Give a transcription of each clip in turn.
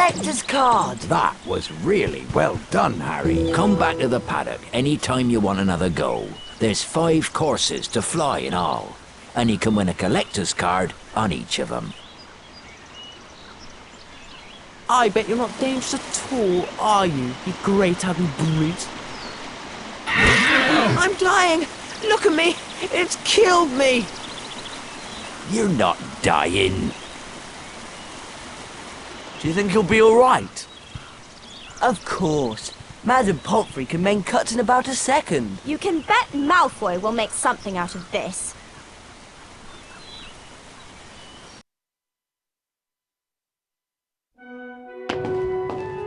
collector's card! That was really well done, Harry. Come back to the paddock any time you want another go. There's 5 courses to fly in all, and you can win a collector's card on each of them. I bet you're not dangerous at all, are you great ugly brute? I'm dying! Look at me! It's killed me! You're not dying. Do you think he'll be alright? Of course. Madam Pomfrey can make cuts in about a second. You can bet Malfoy will make something out of this.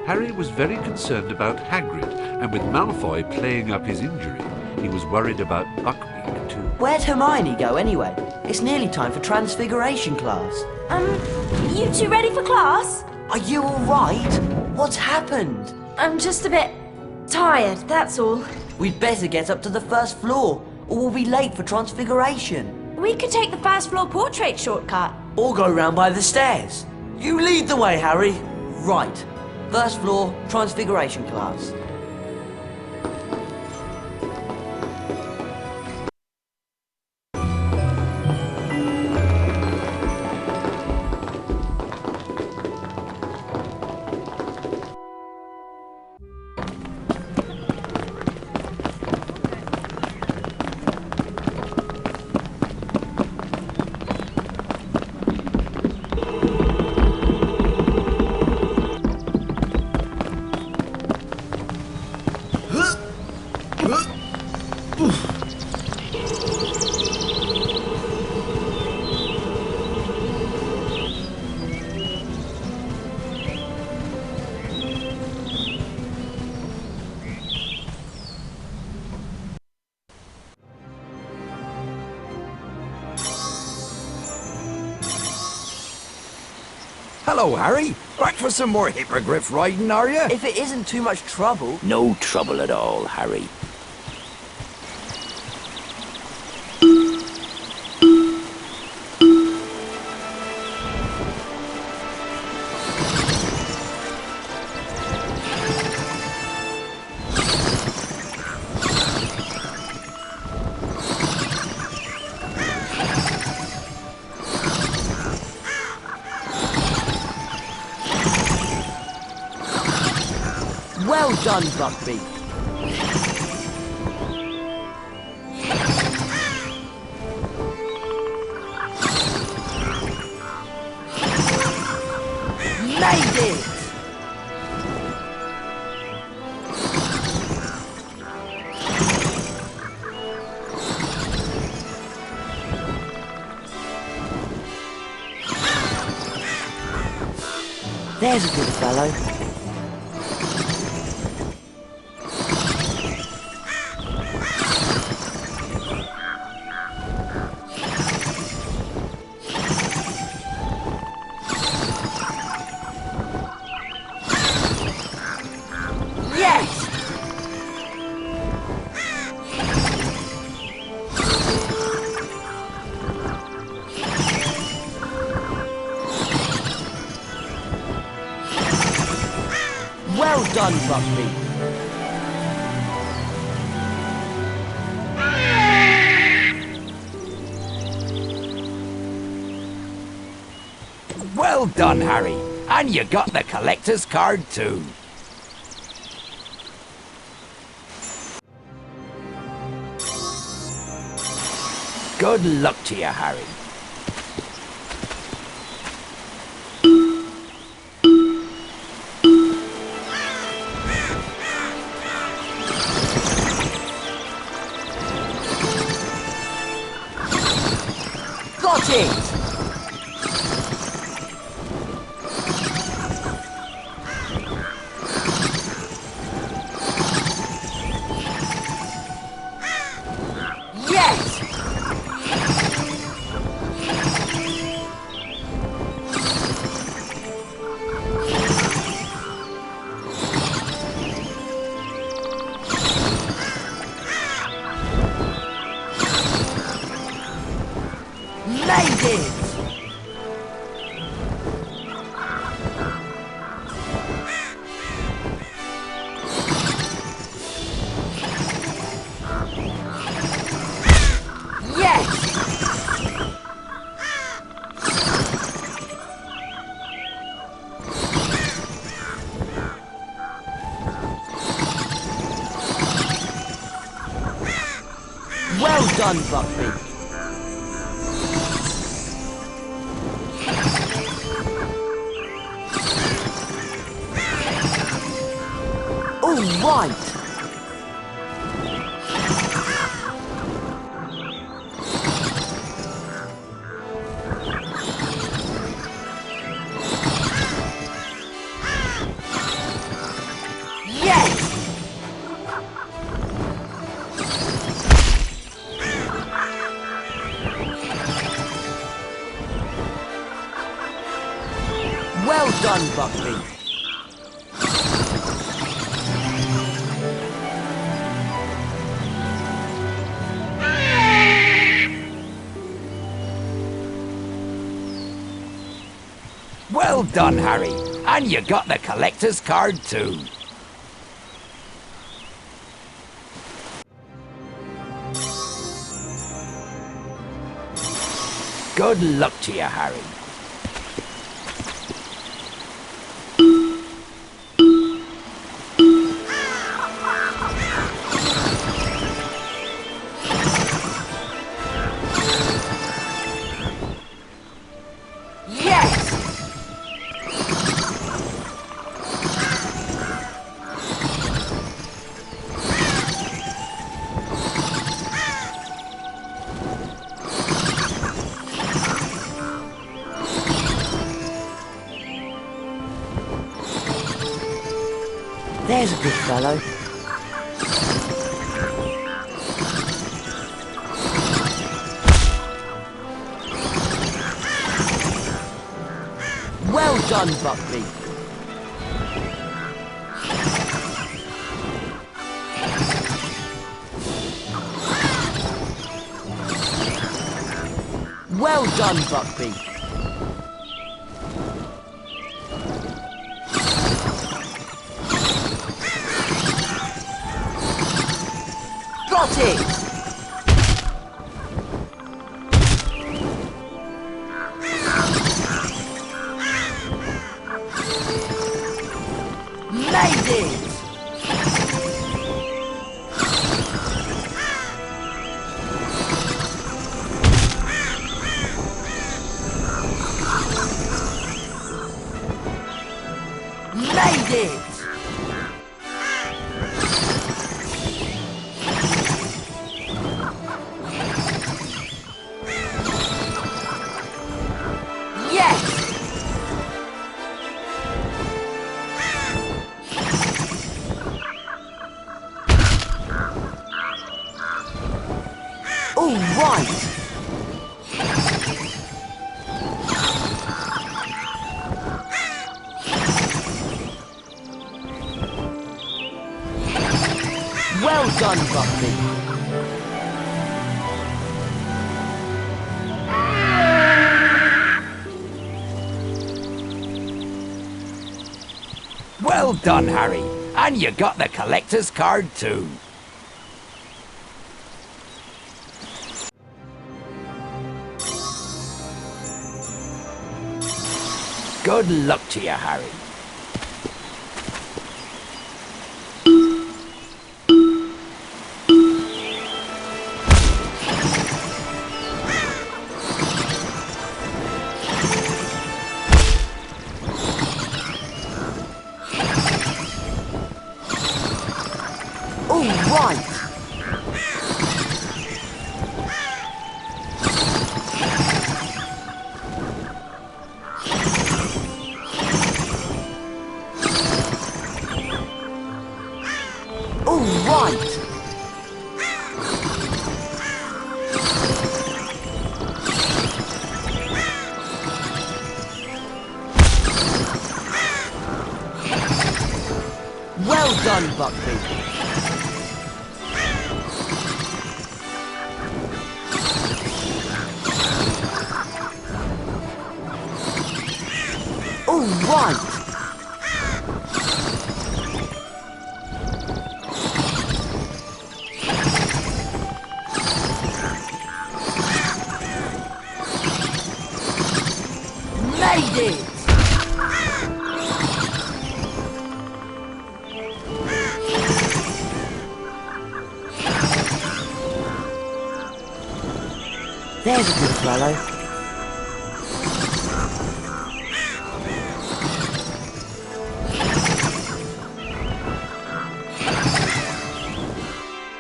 Harry was very concerned about Hagrid, and with Malfoy playing up his injury, he was worried about Buckbeak too. Where'd Hermione go anyway? It's nearly time for Transfiguration class. You two ready for class? Are you alright? What's happened? I'm just a bit tired, that's all. We'd better get up to the first floor, or we'll be late for Transfiguration. We could take the first floor portrait shortcut. Or go round by the stairs. You lead the way, Harry. Right. First floor, Transfiguration class. Hello, Harry. Back for some more hippogriff riding, are you? If it isn't too much trouble. No trouble at all, Harry. Well done, Buckbeak. Made it! There's a good fellow. Yes! Well done, Buckbeak. Well done, Harry. And you got the collector's card too. Good luck to you, Harry. Got it! Yes! done, Buckby. All right. Well done, Buckby. Well done, Harry. And you got the collector's card too. Good luck to you, Harry. There's a good fellow. Well done, Buckby. Well done, Buckby. Got it! Made it! Made it! All right. Well done, Buckby. Well done, Harry. And you got the collector's card too. Good luck to you, Harry. All right. All right. Well done, Buckby. All right. Made it! There's a good fellow.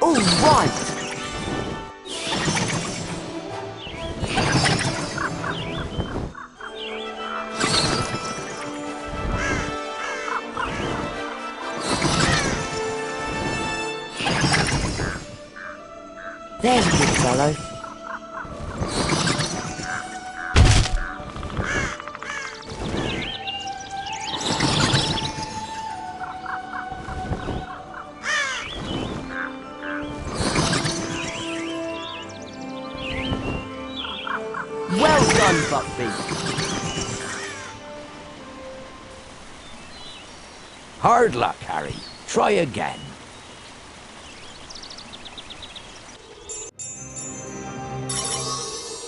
All right. There's a good fellow. Well done, Buckbeak. Hard luck, Harry. Try again.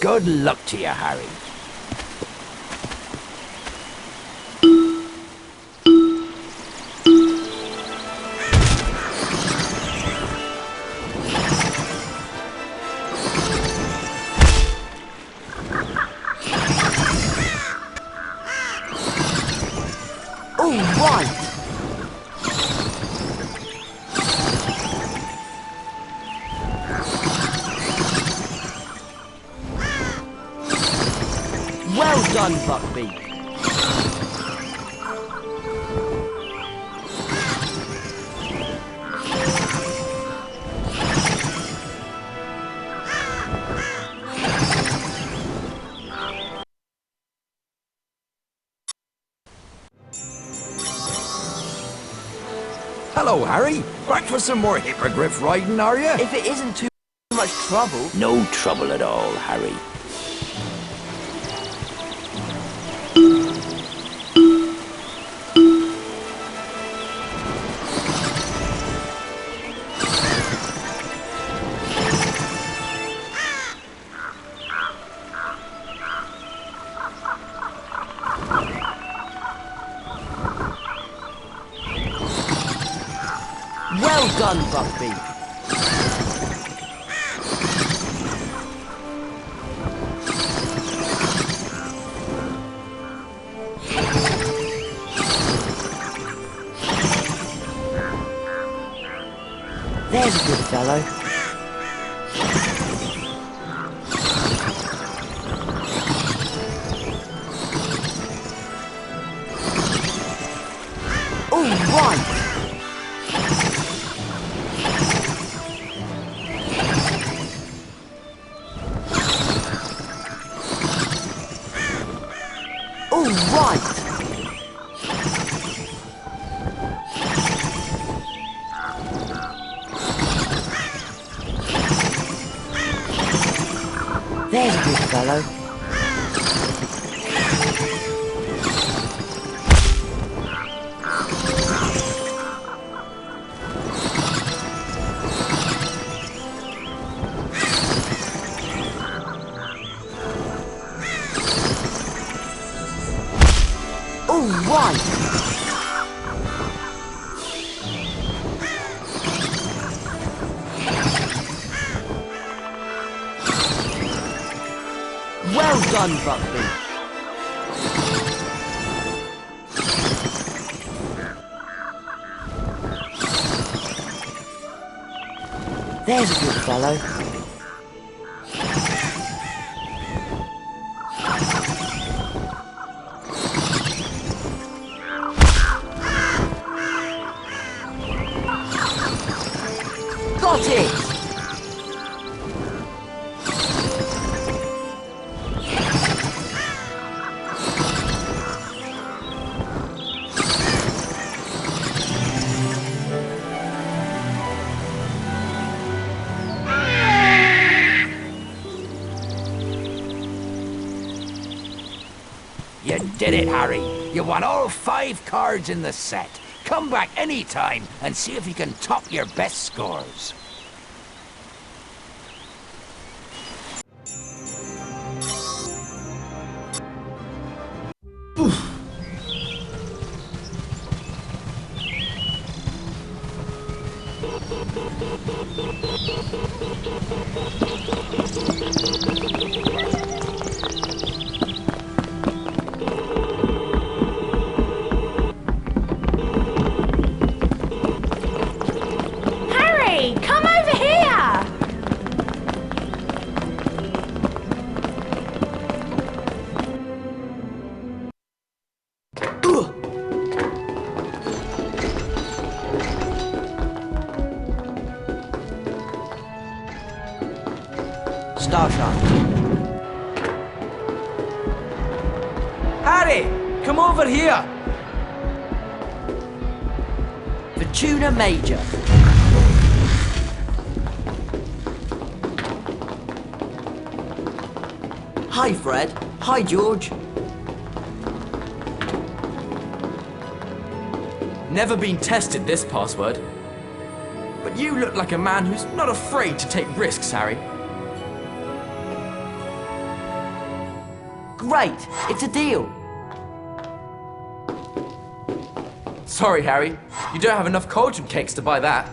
Good luck to you, Harry. All right. Well done, Buckbeak. Hello, Harry. Back for some more hippogriff riding, are you? If it isn't too much trouble. No trouble at all, Harry. Well done, Buckbeak. There's a good fellow. All right. All right. There's a good fellow. All right. Well done, Buckbeak. There's a good fellow. Got it! You did it, Harry. You won all 5 cards in the set. Come back any time and see if you can top your best scores. starter. Harry, come over here. The tuna major. Hi, Fred. Hi, George. Never been tested, this password. But you look like a man who's not afraid to take risks, Harry. Great, it's a deal. Sorry, Harry. You don't have enough cauldron cakes to buy that.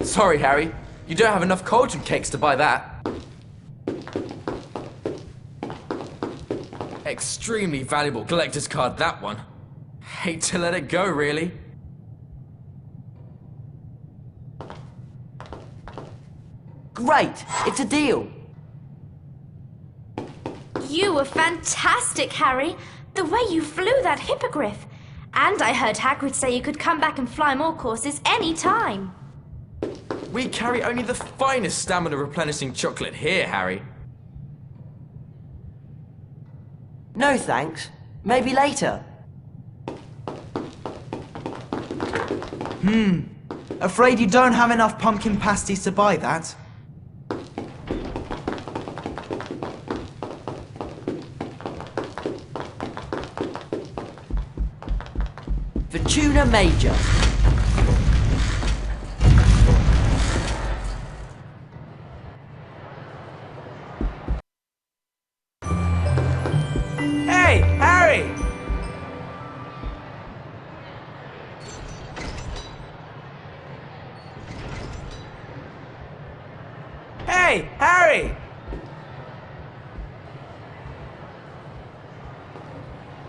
Sorry, Harry. You don't have enough cauldron cakes to buy that. Extremely valuable collector's card, that one. Hate to let it go, really. Great, it's a deal. You were fantastic, Harry. The way you flew that hippogriff. And I heard Hagrid say you could come back and fly more courses any time. We carry only the finest stamina replenishing chocolate here, Harry. No thanks. Maybe later. Afraid you don't have enough pumpkin pasties to buy that. The tuna major. Hey, Harry!